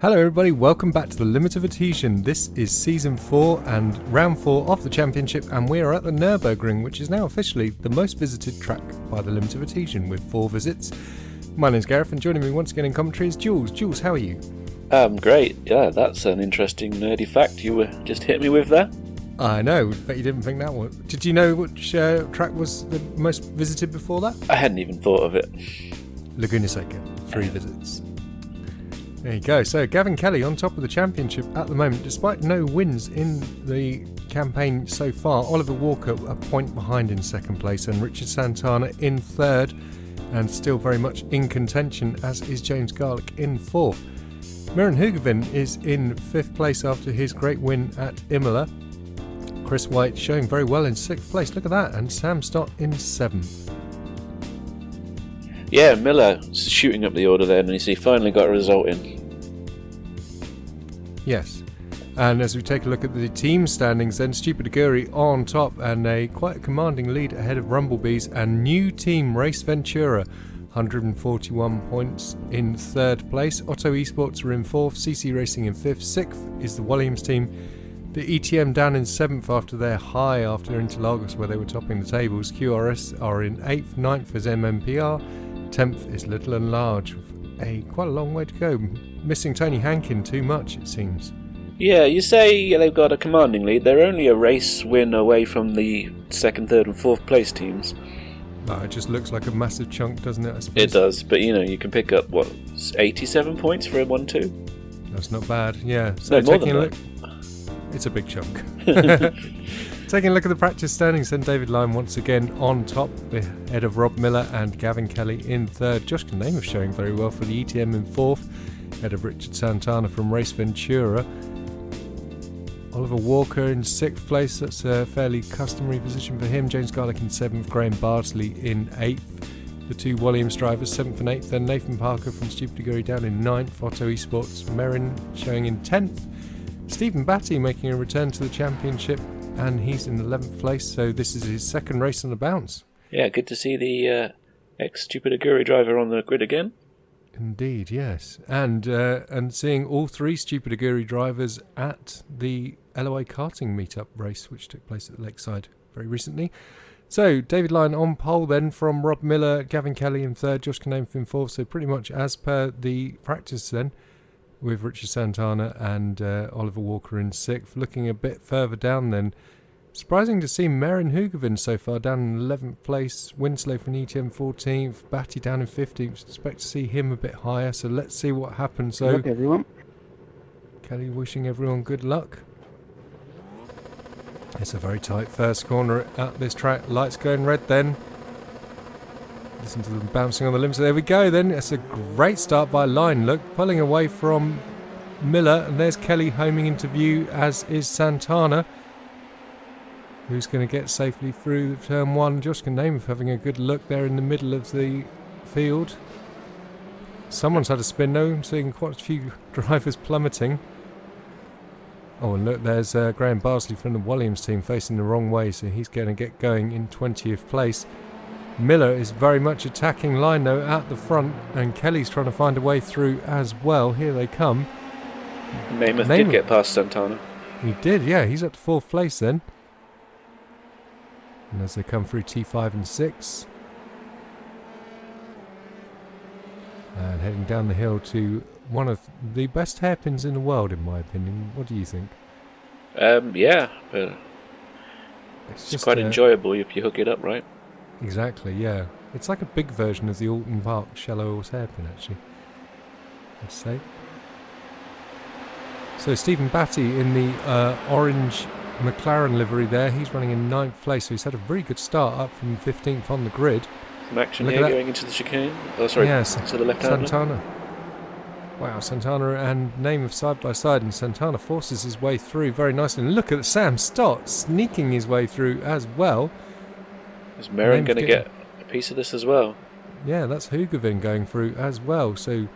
Hello everybody, welcome back to the Limit of Adhesion. This is Season 4 and Round 4 of the Championship, and we are at the Nürburgring, which is now officially the most visited track by the Limit of Adhesion, with 4 visits. My name's Gareth, and joining me once again in commentary is Jools. Jools, how are you? Great. Yeah, that's an interesting nerdy fact you just hit me with there. I know, but you didn't think that one. Did you know which track was the most visited before that? I hadn't even thought of it. Laguna Seca, 3 visits. There you go. So Gavin Kelly on top of the championship at the moment, despite no wins in the campaign so far. Oliver Walker a point behind in second place, and Richard Santana in third, and still very much in contention, as is James Garlick in fourth. Miran Hugavin is in fifth place after his great win at Imola. Chris White showing very well in sixth place. Look at that. And Sam Stott in seventh. Yeah, Miller shooting up the order there, and he finally got a result in. Yes. And as we take a look at the team standings, then Stupid Aguri on top, and a quite commanding lead ahead of Rumblebees, and new team Race Ventura, 141 points in third place. Otto Esports are in fourth, CC Racing in fifth, sixth is the Williams team. The ETM down in 7th after their high after Interlagos, where they were topping the tables. QRS are in 8th, 9th is MMPR, 10th is Little and Large, with quite a long way to go. Missing Tony Hankin too much, it seems. Yeah, you say they've got a commanding lead. They're only a race win away from the second, third and fourth place teams. It just looks like a massive chunk, doesn't it, I suppose? It does, but you can pick up, 87 points for a 1-2? That's not bad, yeah. So no, more taking than a look, it's a big chunk. Taking a look at the practice standings, then David Lyne once again on top, ahead of Rob Miller and Gavin Kelly in third. Josh Kanema showing very well for the ETM in fourth, ahead of Richard Santana from Race Ventura. Oliver Walker in sixth place, that's a fairly customary position for him. James Garlick in seventh, Graham Bardsley in eighth. The two Williams drivers, 7th and 8th, then Nathan Parker from Stupid Aguri down in 9th, Otto Esports, Merrin showing in 10th. Stephen Batty making a return to the championship, and he's in 11th place, so this is his second race on the bounce. Yeah, good to see the ex-Stupid Aguri driver on the grid again. Indeed, yes. And seeing all 3 Stupid Aguri drivers at the LOA karting meetup race, which took place at Lakeside very recently. So, David Lyne on pole then from Rob Miller, Gavin Kelly in third, Josh Kanema in fourth, so pretty much as per the practice then, with Richard Santana and Oliver Walker in sixth. Looking a bit further down then, surprising to see Miran Hugavin so far down in 11th place, WINSLADE from ETM 14th, Batty down in 15th. Expect to see him a bit higher, so let's see what happens. So, good luck, everyone. Kelly wishing everyone good luck. It's a very tight first corner at this track. Lights going red then. Listen to them bouncing on the limits. There we go then. It's a great start by Lyne. Look, pulling away from Miller. And there's Kelly homing into view, as is Santana, who's going to get safely through turn 1. Josh Kanema having a good look there in the middle of the field. Someone's had a spin though. I'm seeing quite a few drivers plummeting. Oh, and look, there's Graham Bardsley from the Williams team facing the wrong way, so he's going to get going in 20th place. Miller is very much attacking Lyne though at the front, and Kelly's trying to find a way through as well. Here they come. Namath did get past Santana. He did, yeah. He's up to 4th place then. And as they come through T5 and 6. And heading down the hill to one of the best hairpins in the world, in my opinion. What do you think? Yeah, but it's quite enjoyable if you hook it up right. Exactly, yeah. It's like a big version of the Alton Park Shallow Horse hairpin, actually, I'd say. So Stephen Batty in the orange McLaren livery there. He's running in 9th place, so he's had a very good start, up from 15th on the grid. Some action here going into the chicane. Oh, sorry, yes, to the left-hand. Santana. Wow, Santana and Namath side by side, and Santana forces his way through very nicely. And look at Sam Stott sneaking his way through as well. Is Merrin going to get a piece of this as well? Yeah, that's Hugavin going through as well. So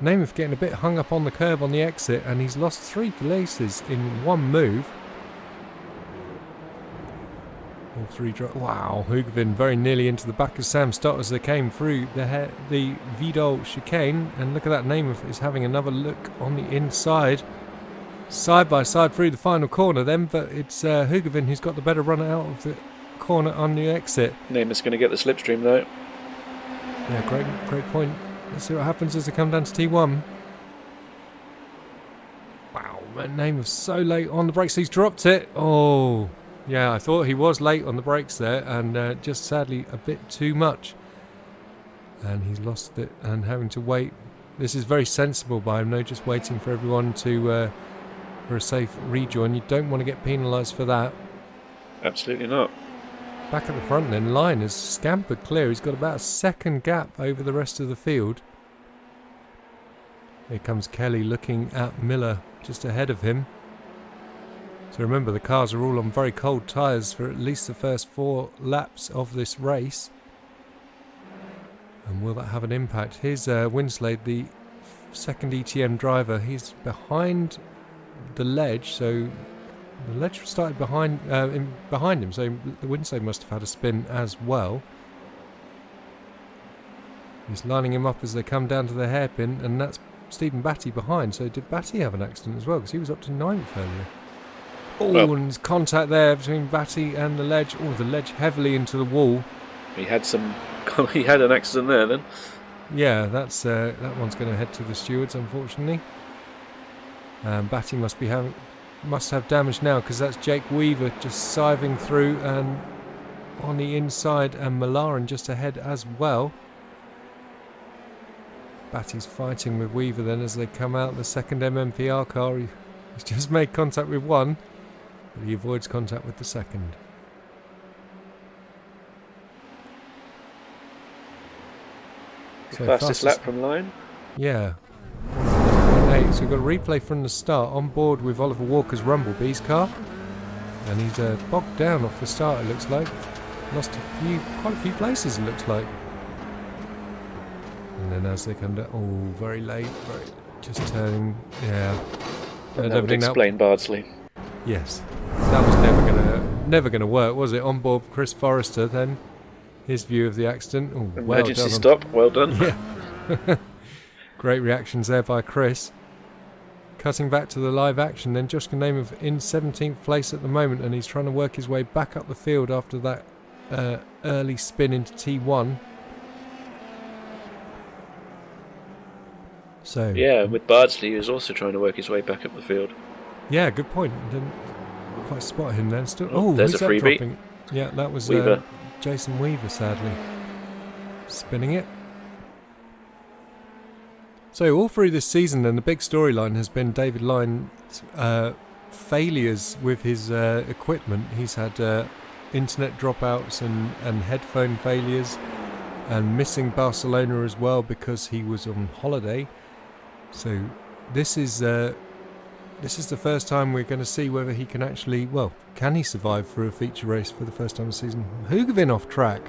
Namath getting a bit hung up on the curb on the exit, and he's lost 3 places in one move. All three drop. Wow, Hugavin very nearly into the back of Sam Stott as they came through the Vidal chicane. And look at that, Namath is having another look on the inside. Side by side through the final corner then, but it's Hugavin who's got the better run out of the corner on the exit. Namath's going to get the slipstream though. Yeah, great point. Let's see what happens as they come down to T1. Wow, man, Namath so late on the brakes. He's dropped it. Oh, yeah, I thought he was late on the brakes there, and just sadly a bit too much. And he's lost it and having to wait. This is very sensible by him, just waiting for everyone to for a safe rejoin. You don't want to get penalised for that. Absolutely not. Back at the front then, Lyne has scampered clear. He's got about a second gap over the rest of the field. Here comes Kelly looking at Miller just ahead of him. So remember, the cars are all on very cold tyres for at least the first 4 laps of this race. And will that have an impact? Here's WINSLADE, the second ETM driver. He's behind the ledge, so the ledge started behind him, so the WINSLADE must have had a spin as well. He's lining him up as they come down to the hairpin, and that's Stephen Batty behind. So did Batty have an accident as well? Because he was up to 9th earlier. Oh, and there's contact there between Batty and the ledge. Oh, the ledge heavily into the wall. He had he had an accident there then. Yeah, that's that one's going to head to the stewards, unfortunately. Batty must have damage now, because that's Jake Weaver just siving through and on the inside, and Malaran just ahead as well. Batty's fighting with Weaver then as they come out. The second MMPR car, he's just made contact with one, but he avoids contact with the second. So fastest lap from Lyne. Yeah. So we've got a replay from the start on board with Oliver Walker's Rumblebees car, and he's bogged down off the start, it looks like. Lost quite a few places, it looks like. And then as they come down, oh, very late, just turning, yeah. That would explain Bardsley. Yes, that was never gonna work, was it? On board Chris Forrester, then his view of the accident. Oh, emergency stop, well done. Yeah. Great reactions there by Chris. Cutting back to the live action, then Josh Namath in 17th place at the moment, and he's trying to work his way back up the field after that early spin into T1. So yeah, with Bardsley, he was also trying to work his way back up the field. Yeah, good point. Didn't quite spot him then. Still, there's a freebie. Yeah, that was Weaver. Jason Weaver, sadly, spinning it. So all through this season, then, the big storyline has been David Lyne's failures with his equipment. He's had internet dropouts and headphone failures, and missing Barcelona as well because he was on holiday. So this is the first time we're going to see whether he can actually, can he survive through a feature race for the first time this season? Hugavin off track.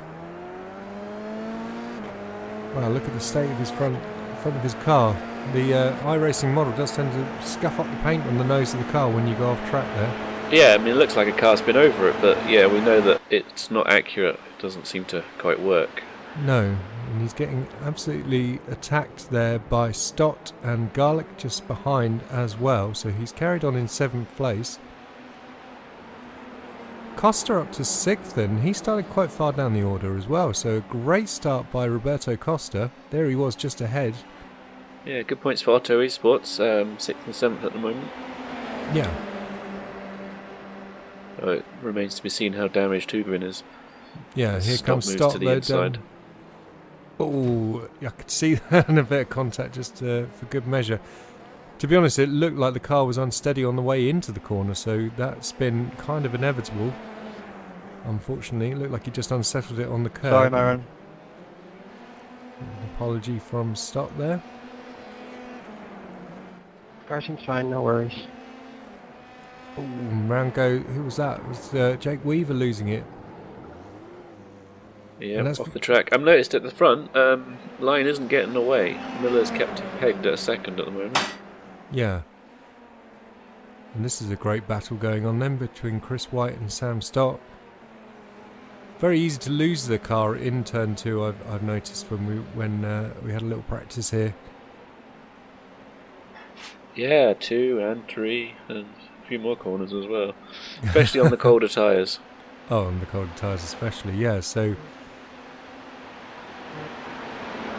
Wow, look at the state of his front of his car. The iRacing model does tend to scuff up the paint on the nose of the car when you go off track there. Yeah, I mean, it looks like a car's been over it, but yeah, we know that it's not accurate. It doesn't seem to quite work. No, and he's getting absolutely attacked there by Stott and Garlic just behind as well, so he's carried on in 7th place. Costa up to 6th then. He started quite far down the order as well, so a great start by Roberto Costa. There he was just ahead. Yeah, good points for Auto Esports, 6th and 7th at the moment. Yeah. It remains to be seen how damaged Hugavin is. Yeah, here comes Stott to the inside. Oh, I could see that and a bit of contact just for good measure. To be honest, it looked like the car was unsteady on the way into the corner, so that's been kind of inevitable. Unfortunately, it looked like he just unsettled it on the curb. Sorry, Myron. An apology from Stott there. Racing's fine, no worries. Oh, round go. Who was that? It was Jake Weaver losing it. Yeah, off the track. I've noticed at the front, Lyne isn't getting away. Miller's kept him pegged at a second at the moment. Yeah. And this is a great battle going on then between Chris White and Sam Stott. very easy to lose the car in turn 2. I've noticed when we had a little practice here. Yeah, 2 and 3 and a few more corners as well, especially on the colder tyres. Oh, on the colder tyres especially, yeah. So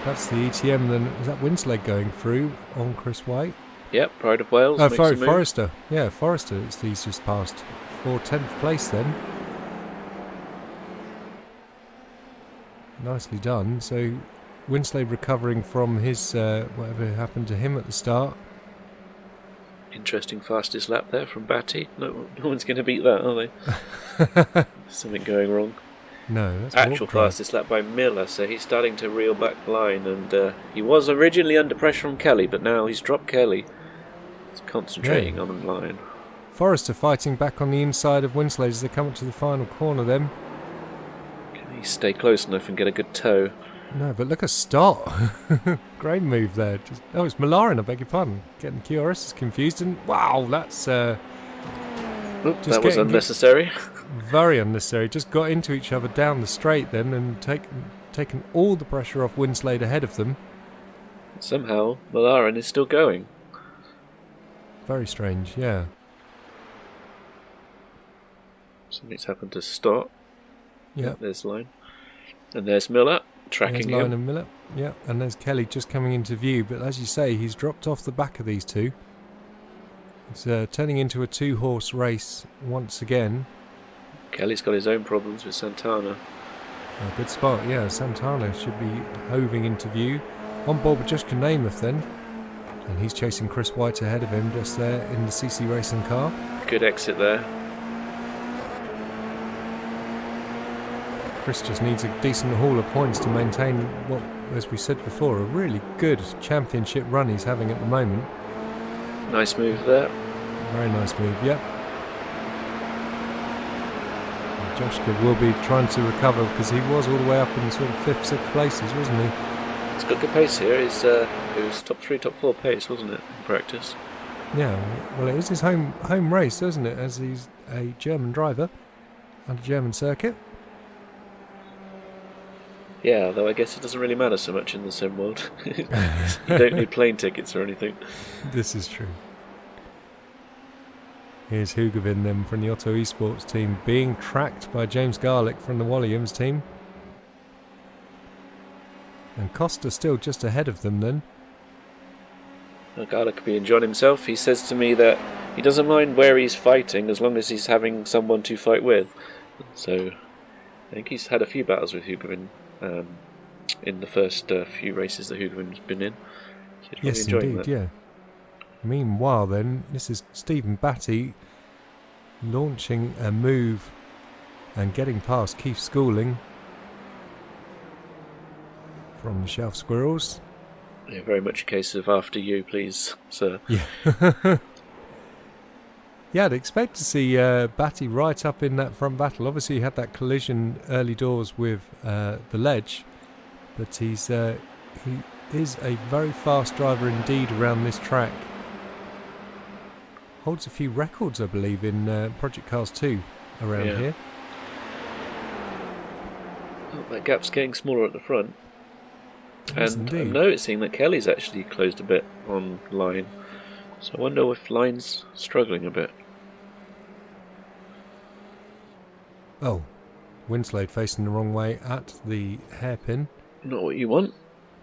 that's the ETM then. Is that WINSLADE going through on Chris White? Yep, Pride of Wales. Oh, makes a move. Forrester. Yeah, Forrester. He's just passed for 10th place then. Nicely done. So WINSLADE recovering from his whatever happened to him at the start. Interesting fastest lap there from Batty. No one's going to beat that, are they? Something going wrong. No, that's Actual fastest lap by Miller, so he's starting to reel back Lyne, and he was originally under pressure from Kelly, but now he's dropped Kelly. He's concentrating on Lyne. Forrester fighting back on the inside of WINSLADE as they come up to the final corner then. Can he stay close enough and get a good tow? No, but look at Stott. Great move there. It's Malarin, I beg your pardon. Getting QRS confused, and wow, that's that was unnecessary. Very unnecessary. Just got into each other down the straight then, and taken all the pressure off WINSLADE ahead of them. Somehow, Malarin is still going. Very strange, yeah. Something's happened to Stott. Yeah. There's Lyne. And there's Miller. Tracking there's Lyne and Miller. Yeah, and there's Kelly just coming into view. But as you say, he's dropped off the back of these two. It's turning into a 2-horse race once again. Kelly's got his own problems with Santana. A good spot, yeah. Santana should be hoving into view. On board with Joshka Namath then. And he's chasing Chris White ahead of him just there in the CC Racing car. Good exit there. Chris just needs a decent haul of points to maintain what, as we said before, a really good championship run he's having at the moment. Nice move there. Very nice move, yep. Joshka will be trying to recover because he was all the way up in sort of 5th, 6th places, wasn't he? He's got good pace here. It was top 3, top 4 pace, wasn't it, in practice? Yeah, well it is his home race, isn't it, as he's a German driver and a German circuit. Yeah, although I guess it doesn't really matter so much in the sim world. You don't need plane tickets or anything. This is true. Here's Hugavin then from the Otto Esports team being tracked by James Garlick from the Williams team. And Costa still just ahead of them then. Well, Garlick could be enjoying himself. He says to me that he doesn't mind where he's fighting as long as he's having someone to fight with. So I think he's had a few battles with Hugavin. In the first few races that Hugavin's been in. So yes, indeed, that. Yeah. Meanwhile then, this is Stephen Batty launching a move and getting past Keith Schooling from the Shelf Squirrels. Yeah, very much a case of after you, please, sir. Yeah. Yeah, I'd expect to see Batty right up in that front battle. Obviously, he had that collision early doors with the ledge, but he is a very fast driver indeed around this track. Holds a few records, I believe, in Project Cars 2 around here. Oh, that gap's getting smaller at the front. Yes, and indeed. I'm noticing that Kelly's actually closed a bit on Lyne. So I wonder if Lyne's struggling a bit. Oh, WINSLADE facing the wrong way at the hairpin. Not what you want.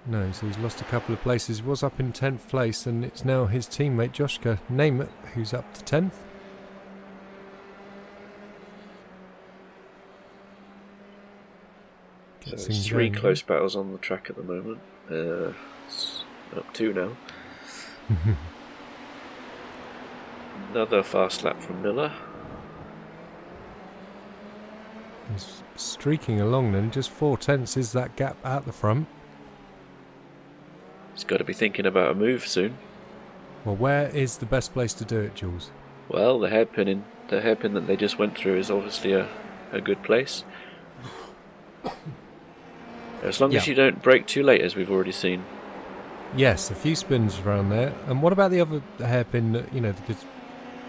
No, so he's lost a couple of places. He was up in 10th place, and it's now his teammate Joshka Namath who's up to 10th. So there's 3 close battles on the track at the moment. It's up 2 now. Another fast lap from Miller. He's streaking along then, just 4/10 is that gap at the front. He's got to be thinking about a move soon. Well, where is the best place to do it, Jools? Well, the hairpin that they just went through is obviously a good place. As long as you don't brake too late, as we've already seen. Yes, a few spins around there. And what about the other hairpin that, because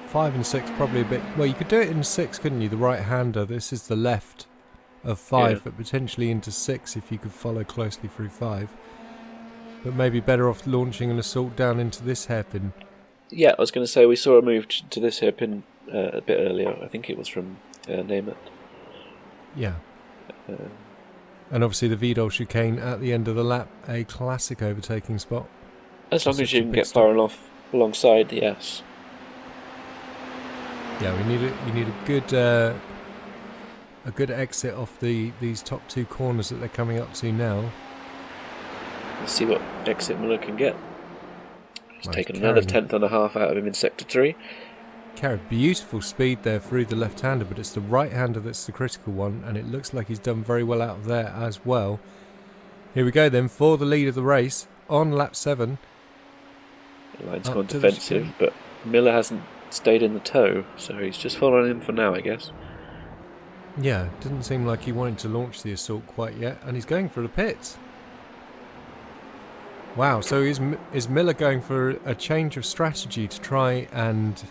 5 and 6 probably a bit... Well, you could do it in 6, couldn't you? The right-hander. This is the left of 5, Yeah. but potentially into 6 if you could follow closely through 5. But maybe better off launching an assault down into this hairpin. Yeah, I was going to say we saw a move to this hairpin a bit earlier. I think it was from Name It. Yeah. And obviously the Vidal chicane at the end of the lap, a classic overtaking spot. As long as Such you a can big get stop. far enough alongside, yes. Yeah, you need a good exit off these top 2 corners that they're coming up to now. Let's see what exit Miller can get. He's Well, taken he's another carrying- 1/10 and a half out of him in Sector 3. Carried beautiful speed there through the left-hander, but it's the right-hander that's the critical one, and it looks like he's done very well out of there as well. Here we go then for the lead of the race on lap 7. Lyne's Up gone to the defensive, chicane. but Miller hasn't stayed in the tow, so he's just following him for now, I guess. Yeah, didn't seem like he wanted to launch the assault quite yet, and he's going for the pits. Wow, so is Miller going for a change of strategy to try and,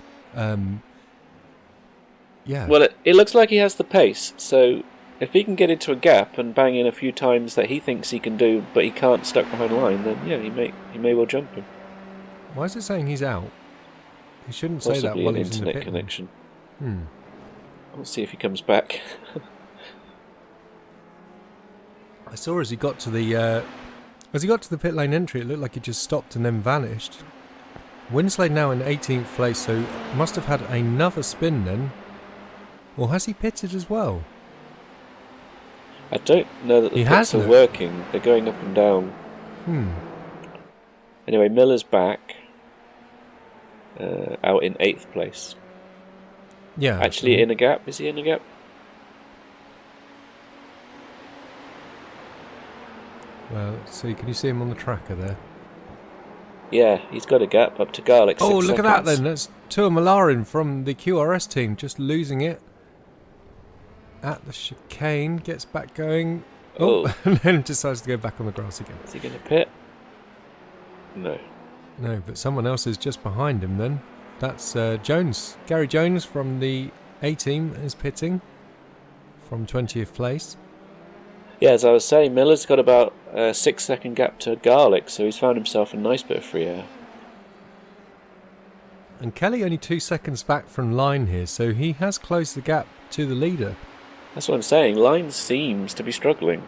yeah. Well, it looks like he has the pace, so if he can get into a gap and bang in a few times that he thinks he can do, but he can't stuck behind Lyne, then yeah, he may well jump him. Why is it saying he's out? He shouldn't say that Possibly while an he's in the internet pit. connection. Hmm. We'll see if he comes back. I saw as he got to the pit lane entry, it looked like he just stopped and then vanished. WINSLADE now in 18th place, so must have had another spin then. Or has he pitted as well? I don't know that the He pits has are looked. working. They're going up and down. Anyway, Miller's back. Out in 8th place. Yeah. Actually in a gap. Is he in a gap? Well, let's see. Can you see him on the tracker there? Yeah, he's got a gap up to Garlic. Oh, 6 look at that seconds. then. That's Tua Malarin from the QRS team just losing it at the chicane. Gets back going. Oh, and then decides to go back on the grass again. Is he going to pit? No. No, but someone else is just behind him then. That's Jones. Gary Jones from the A team is pitting from 20th place. Yeah, as I was saying, Miller's got about a 6-second gap to Garlic, so he's found himself a nice bit of free air. And Kelly only 2 seconds back from Lyne here, so he has closed the gap to the leader. That's what I'm saying. Lyne seems to be struggling.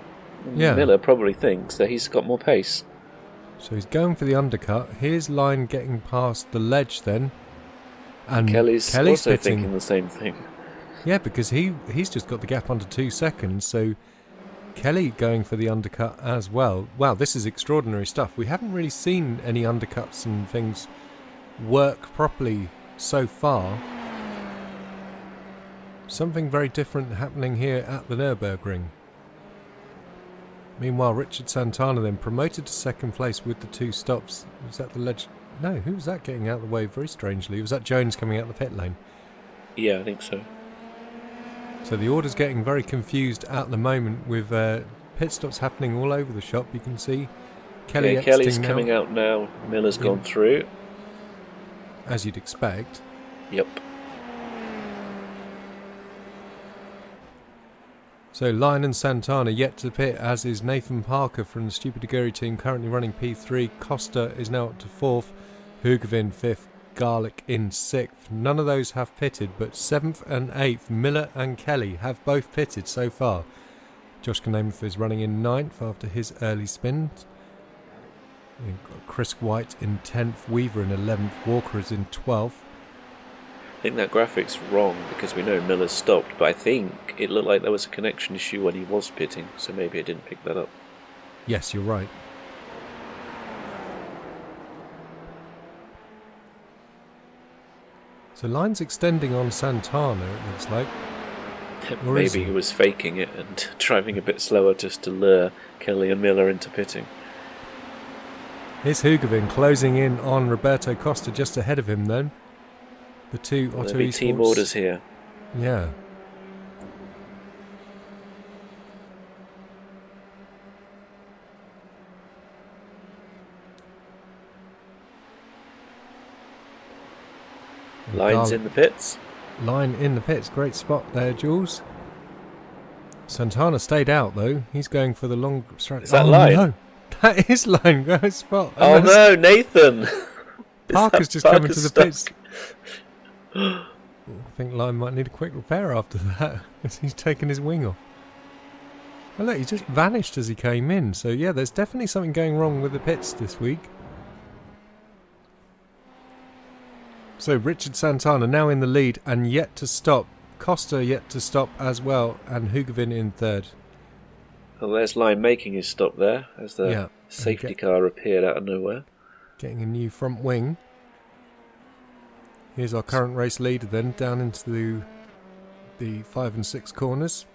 Yeah. Miller probably thinks that he's got more pace. So he's going for the undercut. Here's Lyne getting past the ledge then. And Kelly's also pitting. thinking the same thing. Yeah, because he's just got the gap under 2 seconds, so Kelly going for the undercut as well. Wow, this is extraordinary stuff. We haven't really seen any undercuts and things work properly so far. Something very different happening here at the Nürburgring. Meanwhile, Richard Santana then promoted to 2nd place with the 2 stops. Was that the ledge? No, who was that getting out of the way very strangely? Was that Jones coming out the pit lane? Yeah, I think so. So the order's getting very confused at the moment with pit stops happening all over the shop. You can see Kelly Yeah, Kelly's exiting now, coming out now. Miller's Yeah. gone through. as you'd expect. Yep. So Lyne and Santana yet to pit, as is Nathan Parker from the Stupid Aguri team, currently running P3. Costa is now up to 4th, Hugavin 5th, Garlic in 6th. None of those have pitted, but 7th and 8th, Miller and Kelly have both pitted so far. Josh Kanamath is running in 9th after his early spins. You've got Chris White in 10th, Weaver in 11th, Walker is in 12th. I think that graphic's wrong because we know Miller's stopped, but I think it looked like there was a connection issue when he was pitting, so maybe I didn't pick that up. Yes, you're right. So Lyne's extending on Santana, it looks like. Or is Maybe he? he was faking it and driving a bit slower just to lure Kelly and Miller into pitting. Here's Hugavin closing in on Roberto Costa just ahead of him then. The 2 There'll Auto be Esports. team orders here. Yeah. Lyne's in the pits. Lyne in the pits. Great spot there, Jools. Santana stayed out though. He's going for the long straight. Is that Lyne? No, that is Lyne. Go spot. Oh no, Nathan! Parker's just come into the stuck? pits. I think Lyne might need a quick repair after that, as he's taken his wing off. Oh look, he just vanished as he came in. So yeah, there's definitely something going wrong with the pits this week. So Richard Santana now in the lead and yet to stop. Costa yet to stop as well, and Hugavin in third. Well, there's Lyne making his stop there as the safety car appeared out of nowhere. Getting a new front wing. Here's our current race leader then, down into the 5 and 6 corners.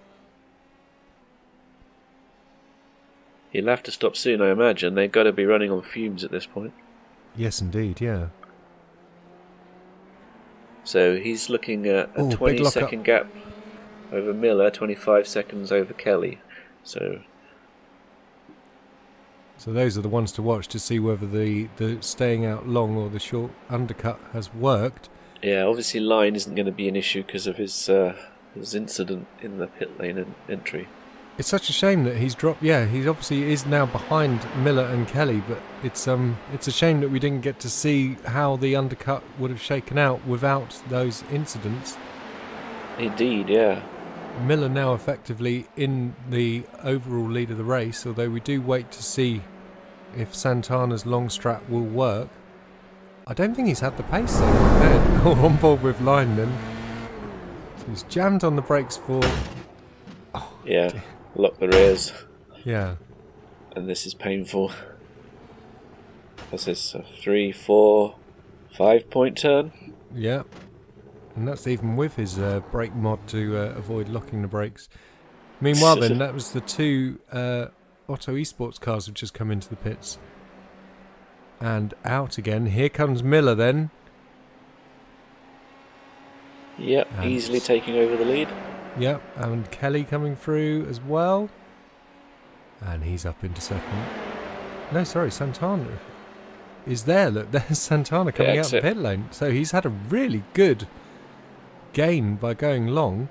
He'll have to stop soon, I imagine. They've got to be running on fumes at this point. Yes, indeed, yeah. So he's looking at a 20-second gap over Miller, 25 seconds over Kelly. So those are the ones to watch to see whether the staying out long or the short undercut has worked. Yeah, obviously Lyne isn't going to be an issue because of his incident in the pit lane entry. It's such a shame that he's dropped. Yeah, he obviously is now behind Miller and Kelly, but it's a shame that we didn't get to see how the undercut would have shaken out without those incidents. Indeed, yeah. Miller now effectively in the overall lead of the race, although we do wait to see if Santana's long strap will work. I don't think he's had the pace though. On board with Lyne then. So he's jammed on the brakes for... Yeah. Lock the rears. Yeah. And this is painful. What's this? A 3, 4, 5 point turn? Yeah. And that's even with his brake mod to avoid locking the brakes. Meanwhile then, that was the two Otto Esports cars have just come into the pits. And out again. Here comes Miller then. Yep, and easily taking over the lead. Yep, and Kelly coming through as well. And he's up into second. No, sorry, Santana is there. Look, there's Santana coming out the pit lane. So he's had a really good gain by going long.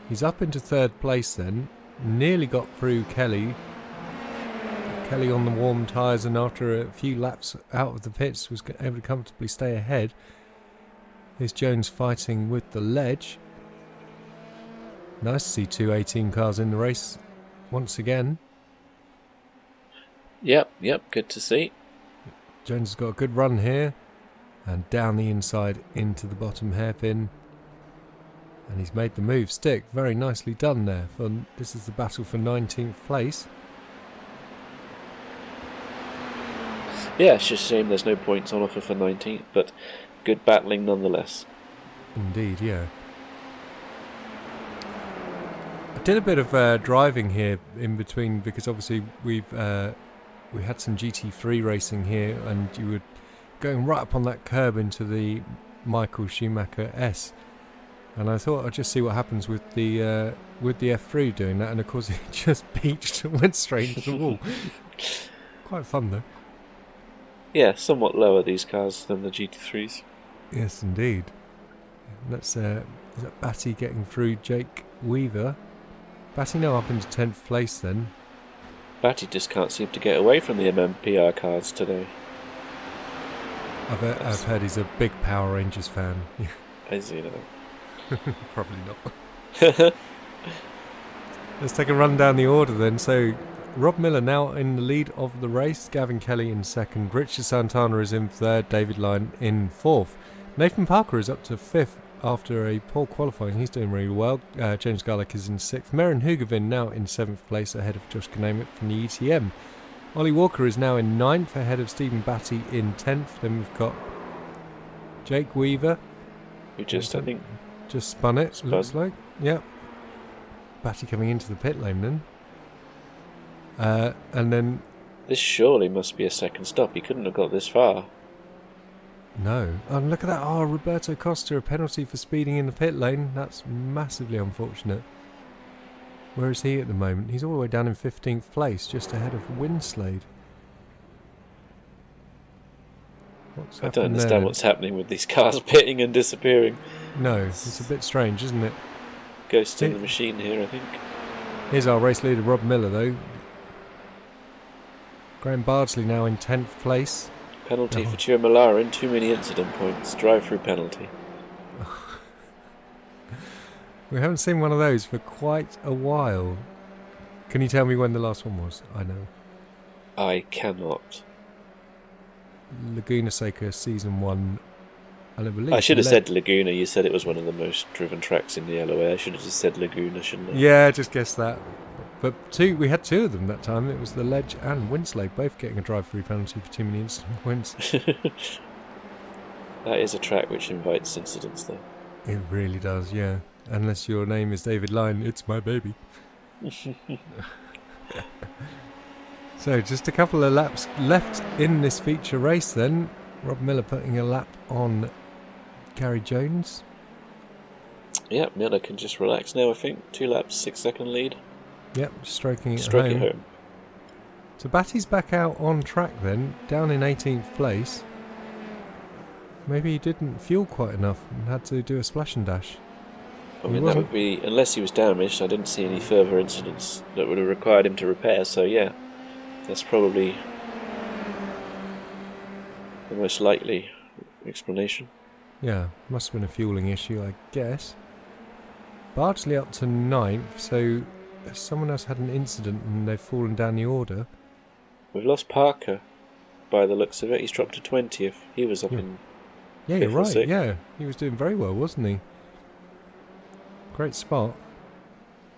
He's up into third place then. Nearly got through Kelly. Kelly on the warm tyres, and after a few laps out of the pits was able to comfortably stay ahead. Here's Jones fighting with the ledge. Nice to see two 18 cars in the race once again. Yep, good to see. Jones has got a good run here. And down the inside into the bottom hairpin. And he's made the move stick. Very nicely done there. This is the battle for 19th place. Yeah, it's just a shame there's no points on offer for 19th, but good battling nonetheless. Indeed, yeah. I did a bit of driving here in between because obviously we had some GT3 racing here, and you were going right up on that curb into the Michael Schumacher S. And I thought I'd just see what happens with the F3 doing that, and of course it just beached and went straight into the wall. Quite fun though. Yeah, somewhat lower these cars than the GT3s. Yes, indeed. That's is that Batty getting through Jake Weaver. Batty now up into 10th place then. Batty just can't seem to get away from the MMPR cars today. I've heard he's a big Power Rangers fan. Is he now? Probably not. Let's take a run down the order then. So Rob Miller now in the lead of the race, Gavin Kelly in second, Richard Santana is in third, David Lyne in fourth. Nathan Parker is up to fifth after a poor qualifying. He's doing really well. James Garlick is in sixth. Merrin Hugavin now in seventh place ahead of Josh Kanamit from the ETM. Ollie Walker is now in ninth ahead of Stephen Batty in 10th. Then we've got Jake Weaver, who just, I think, just spun it, looks like. Yep. Batty coming into the pit lane then. And then... This surely must be a second stop. He couldn't have got this far. No. And look at that. Oh, Roberto Costa, a penalty for speeding in the pit lane. That's massively unfortunate. Where is he at the moment? He's all the way down in 15th place, just ahead of WINSLADE. What's I don't happened understand there? What's happening with these cars pitting and disappearing. No, it's a bit strange, isn't it? ghost in the machine here, I think. Here's our race leader, Rob Miller, though. Graham Bardsley now in 10th place. Penalty for Tua Malarin, too many incident points. Drive-through penalty. We haven't seen one of those for quite a while. Can you tell me when the last one was? I know. I cannot. Laguna Seca Season 1. I should have said Laguna. You said it was one of the most driven tracks in the LOA. I should have just said Laguna, shouldn't I? Yeah, just guessed that. But we had two of them that time. It was the Ledge and WINSLADE, both getting a drive-through penalty for too many incident points. That is a track which invites incidents, though. It really does, yeah. Unless your name is David Lyne, it's my baby. So, just a couple of laps left in this feature race then. Rob Miller putting a lap on Gary Jones. Yeah, Miller can just relax now, I think. 2 laps, 6-second lead. Yep, stroking it home. So Batty's back out on track then, down in 18th place. Maybe he didn't fuel quite enough and had to do a splash and dash. I mean, that would be, unless he was damaged, I didn't see any further incidents that would have required him to repair, so yeah, that's probably the most likely explanation. Yeah, must have been a fueling issue, I guess. Bardsley up to 9th, so someone else had an incident and they've fallen down the order. We've lost Parker, by the looks of it. He's dropped to 20th. He was up in... Yeah, you're right, yeah. He was doing very well, wasn't he? Great spot.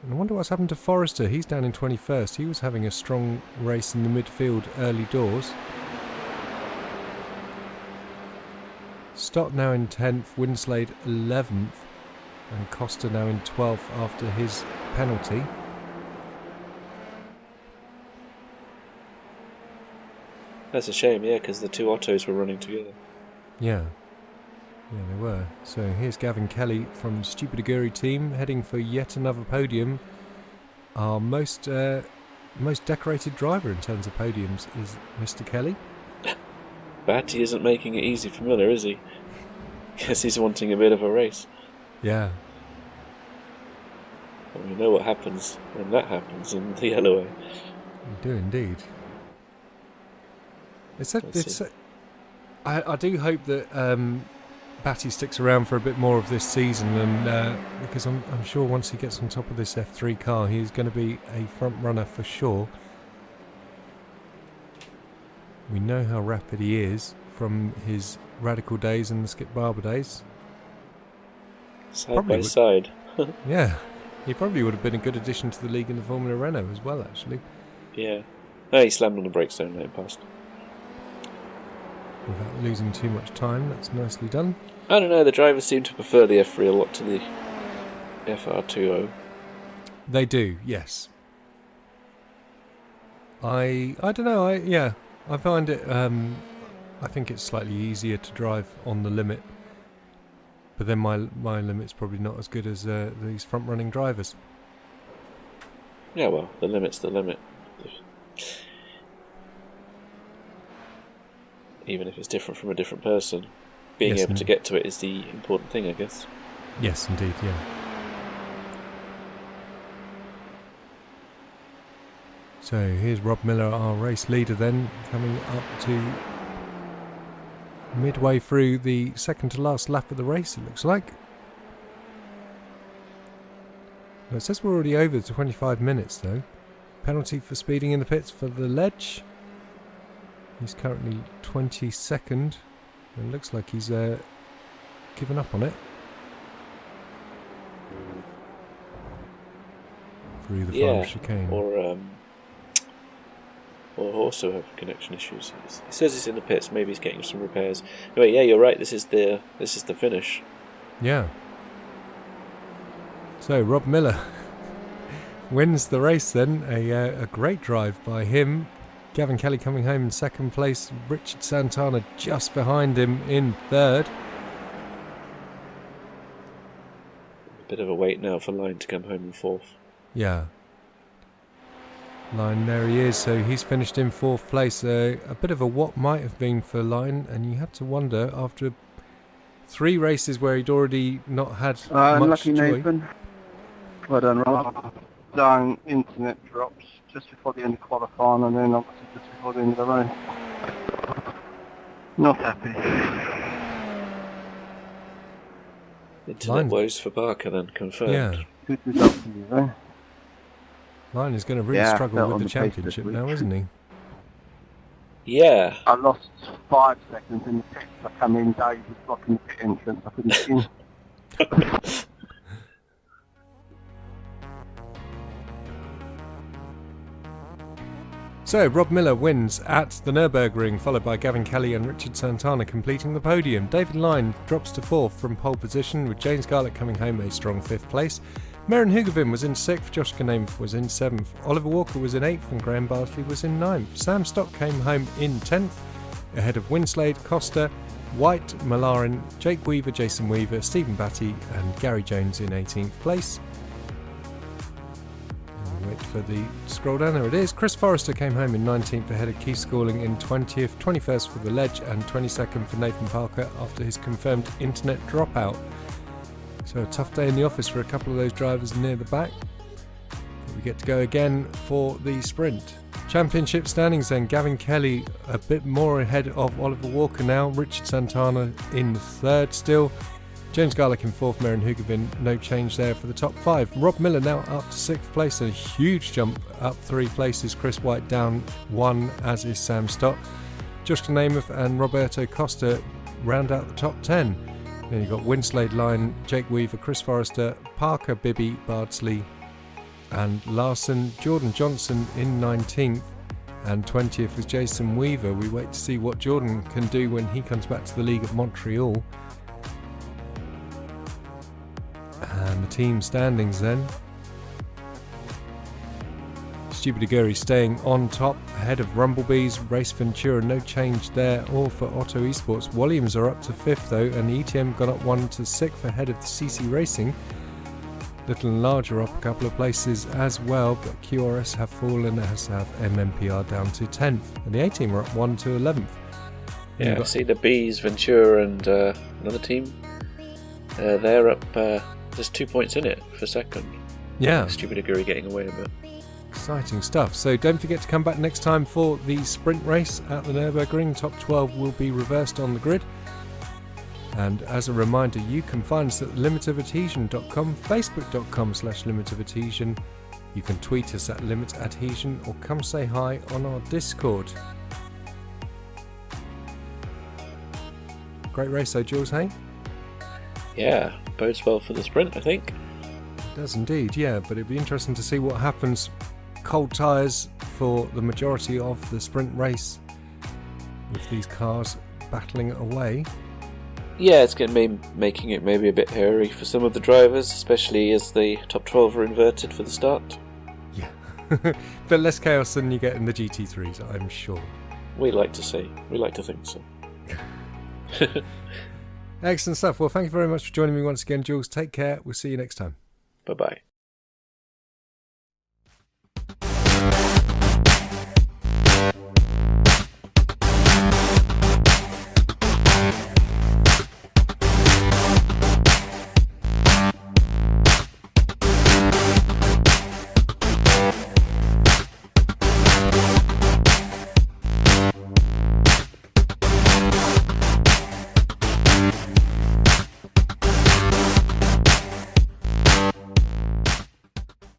And I wonder what's happened to Forrester. He's down in 21st. He was having a strong race in the midfield early doors. Stott now in 10th, WINSLADE 11th, and Costa now in 12th after his penalty. That's a shame, yeah, because the 2 Ottos were running together. Yeah. Yeah, they were. So here's Gavin Kelly from Stupid Aguri team heading for yet another podium. Our most decorated driver in terms of podiums is Mr. Kelly. Batty isn't making it easy for Miller, is he? Guess he's wanting a bit of a race. Yeah. And we know what happens when that happens in the LOA. We do indeed. I do hope that Batty sticks around for a bit more of this season, and because I'm sure once he gets on top of this F3 car, he's going to be a front runner for sure. We know how rapid he is from his Radical days and the Skip Barber days. Side by side. Yeah, he probably would have been a good addition to the league in the Formula Renault as well, actually. Yeah. Oh, he slammed on the brakes there and let it past. Without losing too much time, that's nicely done. I don't know, the drivers seem to prefer the F3 a lot to the FR20. They do, yes. I don't know, I find it, I think it's slightly easier to drive on the limit. But then my limit's probably not as good as these front-running drivers. Yeah, well, the limit's the limit. Even if it's different from a different person, being able to get to it is the important thing, I guess. Yes, indeed, yeah. So here's Rob Miller, our race leader then, coming up to midway through the second to last lap of the race, it looks like. Now it says we're already over the 25 minutes though. Penalty for speeding in the pits for the Ledge. He's currently 22nd. It looks like he's given up on it. Through the farm chicane. Or also have connection issues. He says he's in the pits. Maybe he's getting some repairs. Anyway, yeah, you're right. This is the finish. Yeah. So Rob Miller wins the race then. A great drive by him. Gavin Kelly coming home in second place. Richard Santana just behind him in third. A bit of a wait now for Lyne to come home in fourth. Yeah. Lyne, there he is. So he's finished in fourth place. A bit of a what might have been for Lyne, and you had to wonder after 3 races where he'd already not had much unlucky joy. Nathan. Well done, Rob. Down internet drops just before the end of qualifying and then obviously just before the end of the race. Not happy. Internet Lyne. woes for Parker then, confirmed. Yeah. Good result for you, eh? Lyne is going to really Yeah, struggle felt with on the the pace this championship week. now, isn't he? Yeah. I lost 5 seconds in the pits. I come in, Dave was blocking the pit entrance. I couldn't get in. So, Rob Miller wins at the Nürburgring, followed by Gavin Kelly and Richard Santana completing the podium. David Lyne drops to 4th from pole position, with James Garlick coming home a strong 5th place. Maren Hugavin was in 6th, Josh Gnameff was in 7th, Oliver Walker was in 8th and Graham Bartley was in 9th. Sam Stock came home in 10th, ahead of WINSLADE, Costa, White, Malarin, Jake Weaver, Jason Weaver, Stephen Batty and Gary Jones in 18th place. Wait for the scroll down, there it is. Chris Forrester came home in 19th ahead of Keith Schooling in 20th, 21st for the Ledge and 22nd for Nathan Parker after his confirmed internet dropout. So a tough day in the office for a couple of those drivers near the back. But we get to go again for the sprint. Championship standings then, Gavin Kelly a bit more ahead of Oliver Walker now, Richard Santana in 3rd still. James Garlick in 4th, Maren Hugavin, no change there for the top 5. Rob Miller now up to 6th place, a huge jump up 3 places. Chris White down 1, as is Sam Stott. Josh Gnameff and Roberto Costa round out the top 10. Then you've got WINSLADE, Lyne, Jake Weaver, Chris Forrester, Parker, Bibby, Bardsley and Larson. Jordan Johnson in 19th and 20th was Jason Weaver. We wait to see what Jordan can do when he comes back to the league at Montreal. And the team standings then. Stupid Aguri staying on top ahead of Rumblebees, Race Ventura, no change there, all for Otto Esports. Williams are up to 5th though, and ETM gone up 1 to 6th ahead of the CC Racing. Little and Larger up a couple of places as well, but QRS have fallen, as have MMPR down to 10th, and the A-Team are up 1 to 11th. Yeah, I see the Bees, Ventura and another team. They're up, there's 2 points in it for second. Yeah. Stupid Aguri getting away a bit. Exciting stuff. So don't forget to come back next time for the sprint race at the Nürburgring. Top 12 will be reversed on the grid. And as a reminder, you can find us at limitofatadhesion.com, facebook.com/limitofatadhesion. You can tweet us at limitofatadhesion or come say hi on our Discord. Great race though, Jools, hey? Yeah, bodes well for the sprint, I think. It does indeed, yeah, but it'd be interesting to see what happens. Cold tyres for the majority of the sprint race with these cars battling away. Yeah, it's going to be making it maybe a bit hairy for some of the drivers, especially as the top 12 are inverted for the start. Yeah, but less chaos than you get in the GT3s, I'm sure. We like to see. We like to think so. Excellent stuff. Well, thank you very much for joining me once again, Jules. Take care. We'll see you next time. Bye-bye.